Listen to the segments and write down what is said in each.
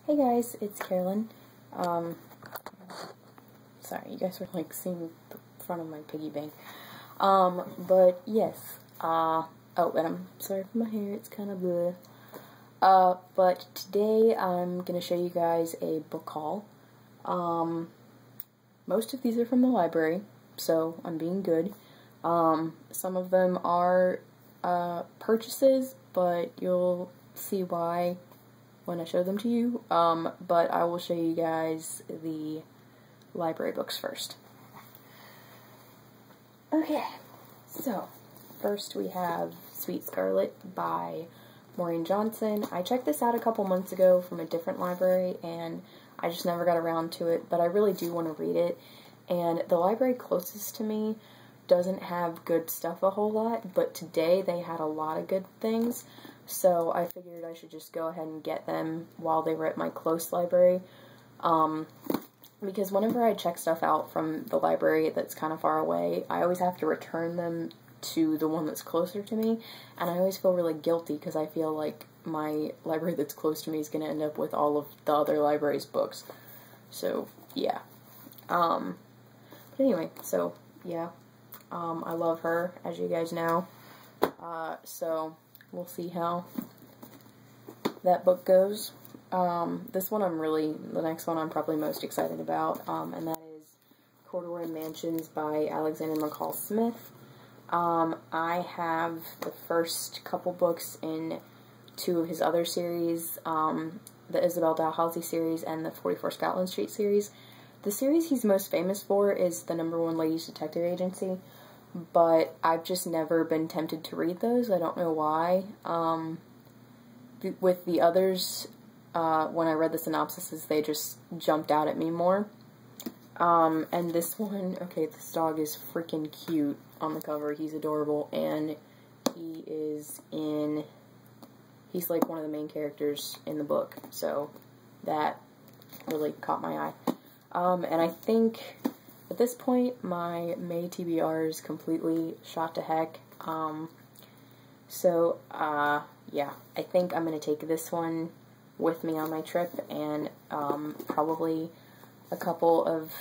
Hey guys, it's Carolyn. Um, Sorry, you guys were like seeing the front of my piggy bank. But yes, oh, and I'm sorry for my hair, it's kind of bleh. But today I'm gonna show you guys a book haul. Most of these are from the library, so I'm being good. Some of them are, purchases, but you'll see why when I show them to you, but I will show you guys the library books first. Okay, so first we have Sweet Scarlet by Maureen Johnson. I checked this out a couple months ago from a different library, and I just never got around to it, but I really do want to read it, and the library closest to me doesn't have good stuff a whole lot, but today they had a lot of good things. So I figured I should just go ahead and get them while they were at my close library, because whenever I check stuff out from the library that's kind of far away, I always have to return them to the one that's closer to me, and I always feel really guilty because I feel like my library that's close to me is going to end up with all of the other library's books. So, yeah. But anyway, so, yeah. I love her, as you guys know. So we'll see how that book goes. The next one I'm probably most excited about, and that is Corduroy Mansions by Alexander McCall Smith. I have the first couple books in two of his other series, the Isabel Dalhousie series and the 44 Scotland Street series. The series he's most famous for is the #1 Ladies Detective Agency, but I've just never been tempted to read those. I don't know why. With the others, when I read the synopsises, they just jumped out at me more. And this one, okay, this dog is freaking cute on the cover. He's adorable, and he's like one of the main characters in the book, so that really caught my eye. And I think at this point, my May TBR is completely shot to heck. Yeah, I think I'm going to take this one with me on my trip, and probably a couple of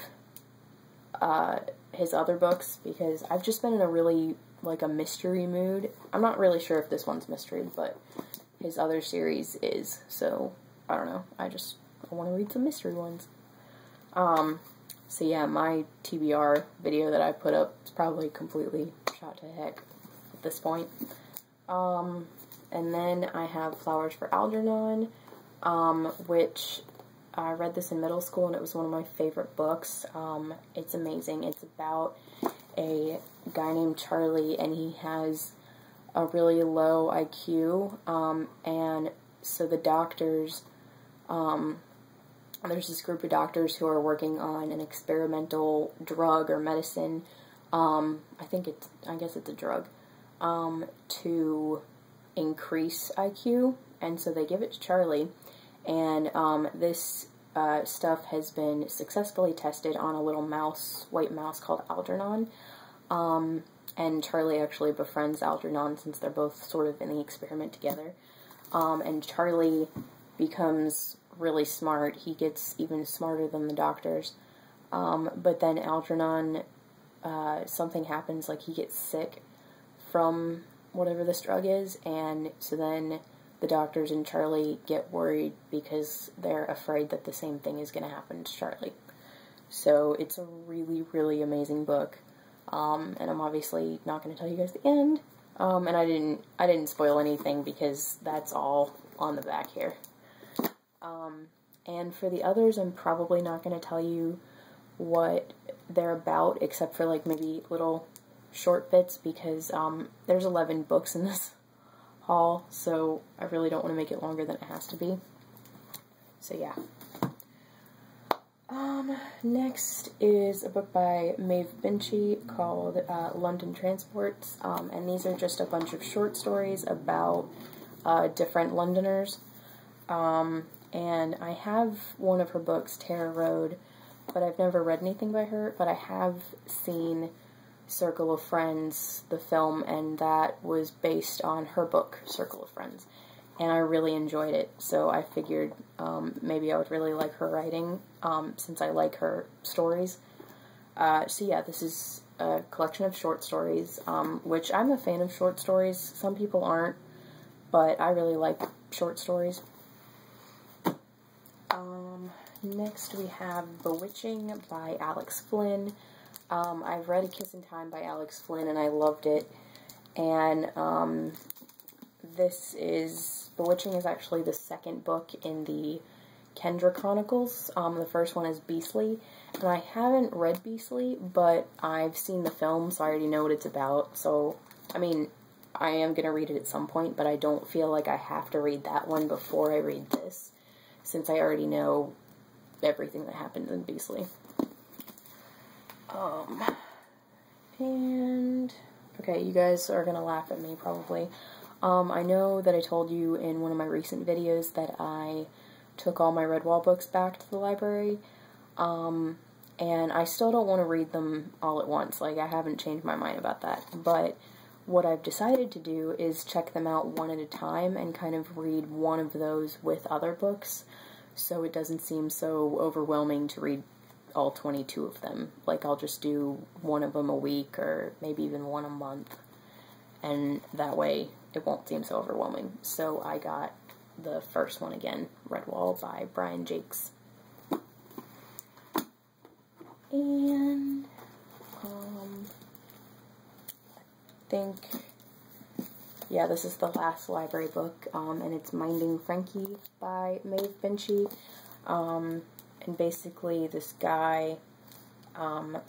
his other books, because I've just been in a really, like, a mystery mood. I'm not really sure if this one's mystery, but his other series is, so I don't know. I want to read some mystery ones. So yeah, my TBR video that I put up is probably completely shot to heck at this point. And then I have Flowers for Algernon, which I read this in middle school, and it was one of my favorite books. It's amazing. It's about a guy named Charlie, and he has a really low IQ, and so the doctors, there's this group of doctors who are working on an experimental drug or medicine, I guess it's a drug, to increase IQ, and so they give it to Charlie, and this stuff has been successfully tested on a little white mouse called Algernon, and Charlie actually befriends Algernon since they're both sort of in the experiment together, and Charlie becomes really smart. He gets even smarter than the doctors, but then Algernon, something happens, like he gets sick from whatever this drug is, and so then the doctors and Charlie get worried because they're afraid that the same thing is going to happen to Charlie. So it's a really, really amazing book, and I'm obviously not going to tell you guys the end, and I didn't spoil anything because that's all on the back here. And for the others, I'm probably not going to tell you what they're about, except for like maybe little short bits, because there's 11 books in this haul, so I really don't want to make it longer than it has to be. So yeah. Next is a book by Maeve Binchy called London Transports, and these are just a bunch of short stories about different Londoners. And I have one of her books, Terror Road, but I've never read anything by her, but I have seen Circle of Friends, the film, and that was based on her book, Circle of Friends. and I really enjoyed it, so I figured maybe I would really like her writing, since I like her stories. So yeah, this is a collection of short stories, which I'm a fan of short stories. Some people aren't, but I really like short stories. Next we have Bewitching by Alex Flynn. I've read A Kiss in Time by Alex Flynn, and I loved it. And Bewitching is actually the second book in the Kendra Chronicles. The first one is Beastly, and I haven't read Beastly, but I've seen the film, so I already know what it's about. So, I mean, I am going to read it at some point, but I don't feel like I have to read that one before I read this, since I already know everything that happened in Beastly. Okay, you guys are gonna laugh at me, probably. I know that I told you in one of my recent videos that I took all my Redwall books back to the library, and I still don't want to read them all at once. Like, I haven't changed my mind about that, but what I've decided to do is check them out one at a time and kind of read one of those with other books, so it doesn't seem so overwhelming to read all 22 of them. Like, I'll just do one of them a week, or maybe even one a month, and that way it won't seem so overwhelming. So I got the first one again, Redwall by Brian Jakes. And, yeah, this is the last library book, and it's Minding Frankie by Maeve Binchy. And basically this guy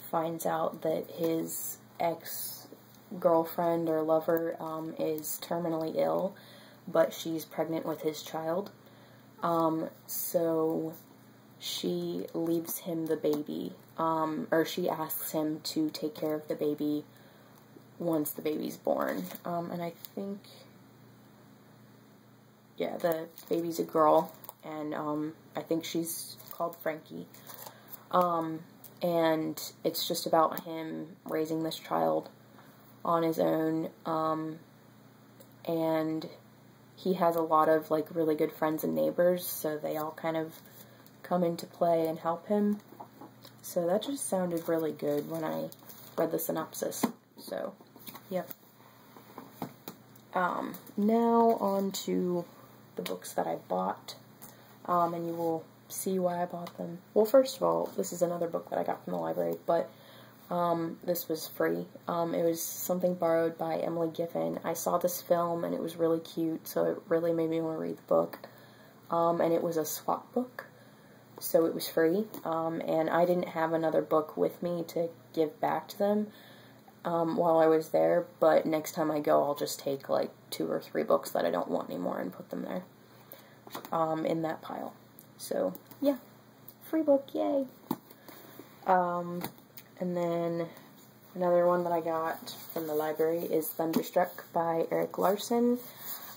finds out that his ex-girlfriend or lover is terminally ill, but she's pregnant with his child. So she leaves him the baby, or she asks him to take care of the baby once the baby's born. And I think, yeah, the baby's a girl, and I think she's called Frankie. And it's just about him raising this child on his own, and he has a lot of, like, really good friends and neighbors, so they all kind of come into play and help him. So that just sounded really good when I read the synopsis. So, yep. Now on to the books that I bought, and you will see why I bought them. Well, first of all, this is another book that I got from the library, but this was free. It was something borrowed by Emily Giffin. I saw this film, and it was really cute, so it really made me want to read the book. And it was a swap book, so it was free, and I didn't have another book with me to give back to them while I was there, but next time I go, I'll just take, like, 2 or 3 books that I don't want anymore and put them there, in that pile. So, yeah, free book, yay! And then another one that I got from the library is Thunderstruck by Erik Larson.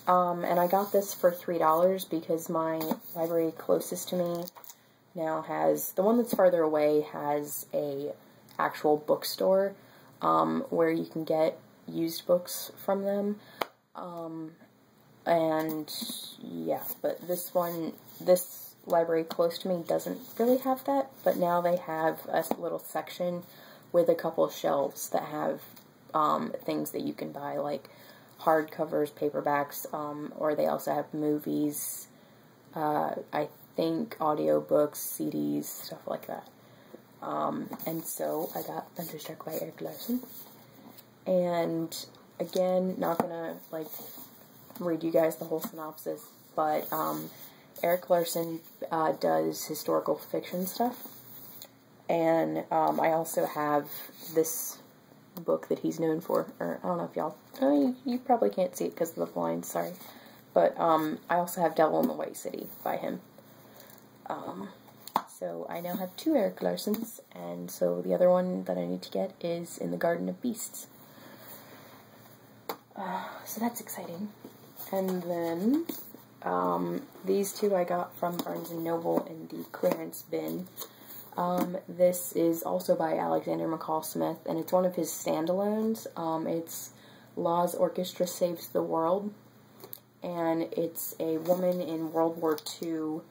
And I got this for $3 because my library closest to me now has, the one that's farther away has a actual bookstore, where you can get used books from them. And yeah, but this library close to me doesn't really have that, but now they have a little section with a couple of shelves that have things that you can buy, like hardcovers, paperbacks, or they also have movies, I think audiobooks, CDs, stuff like that. And so I got Thunderstruck by Erik Larson. And again, not gonna, like, read you guys the whole synopsis, but Erik Larson does historical fiction stuff, and I also have this book that he's known for, or I don't know if y'all, you probably can't see it because of the blinds, sorry, but I also have Devil in the White City by him. So I now have 2 Erik Larsons, and so the other one that I need to get is In the Garden of Beasts. So that's exciting. And then these 2 I got from Barnes & Noble in the clearance bin. This is also by Alexander McCall Smith, and it's one of his standalones. It's Law's Orchestra Saves the World. and it's a woman in World War II.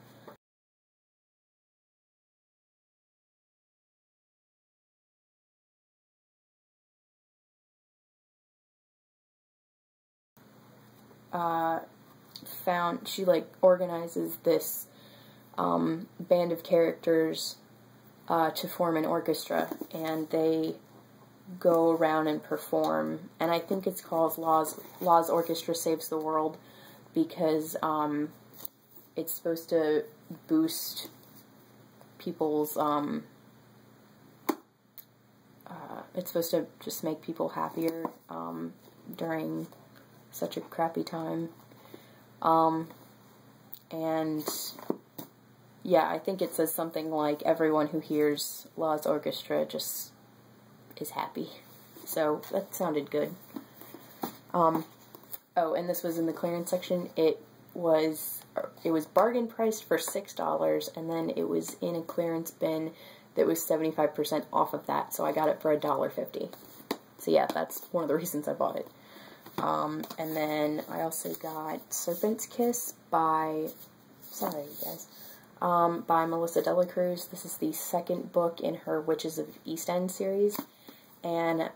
She like organizes this band of characters to form an orchestra, and they go around and perform, and I think it's called Law's Orchestra Saves the World, because it's supposed to boost people's, it's supposed to just make people happier during such a crappy time. And yeah, I think it says something like everyone who hears Law's Orchestra just is happy. So that sounded good. Oh, and this was in the clearance section. It was bargain priced for $6, and then it was in a clearance bin that was 75% off of that, so I got it for $1.50. So yeah, that's one of the reasons I bought it. And then I also got Serpent's Kiss by, sorry you guys, by Melissa De La Cruz. This is the second book in her Witches of East End series, and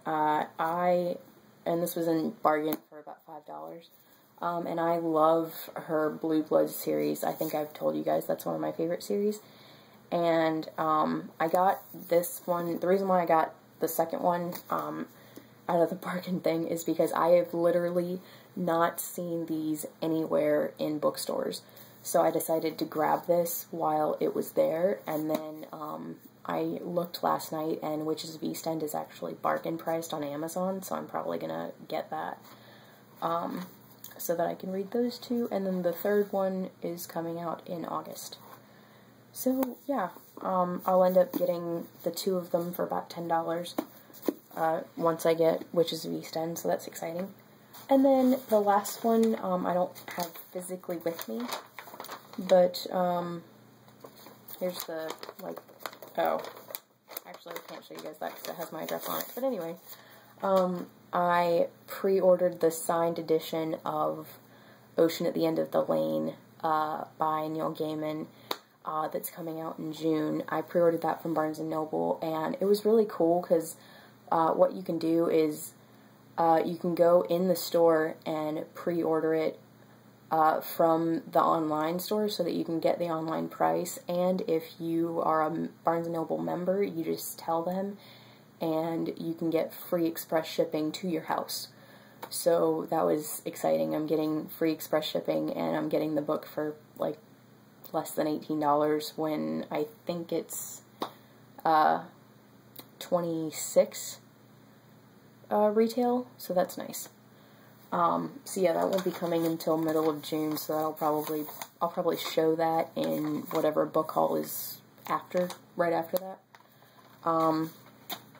this was in bargain for about $5. And I love her Blue Bloods series. I think I've told you guys that's one of my favorite series. And I got this one, the reason why I got the second one out of the bargain thing is because I have literally not seen these anywhere in bookstores. So I decided to grab this while it was there, and then I looked last night, and Witches of East End is actually bargain priced on Amazon, so I'm probably gonna get that so that I can read those two, and then the third one is coming out in August. So yeah, I'll end up getting the two of them for about $10 once I get Witches of East End, so that's exciting. And then the last one I don't have physically with me, but here's the, like, oh, actually I can't show you guys that because it has my address on it, but anyway, I pre-ordered the signed edition of Ocean at the End of the Lane by Neil Gaiman that's coming out in June. I pre-ordered that from Barnes & Noble, and it was really cool because what you can do is you can go in the store and pre-order it from the online store so that you can get the online price, and if you are a Barnes & Noble member, you just tell them and you can get free express shipping to your house. So that was exciting. I'm getting free express shipping, and I'm getting the book for like less than $18 when I think it's $26 retail, so that's nice. So yeah, that won't be coming until middle of June, so I'll probably show that in whatever book haul is right after that.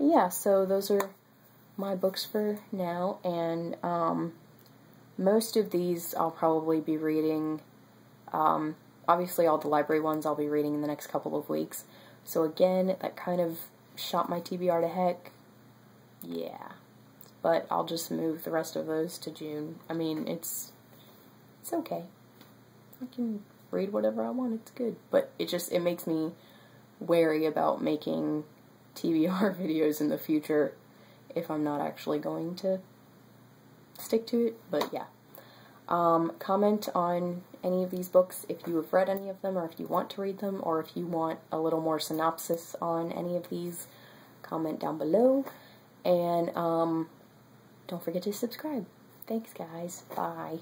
Yeah, so those are my books for now, and most of these I'll probably be reading, obviously all the library ones I'll be reading in the next couple of weeks. So again, that kind of shot my TBR to heck. Yeah. But I'll just move the rest of those to June. I mean, it's okay. I can read whatever I want, it's good. But it makes me wary about making TBR videos in the future if I'm not actually going to stick to it, but yeah. Comment on any of these books if you have read any of them, or if you want to read them, or if you want a little more synopsis on any of these, comment down below. And don't forget to subscribe. Thanks, guys. Bye.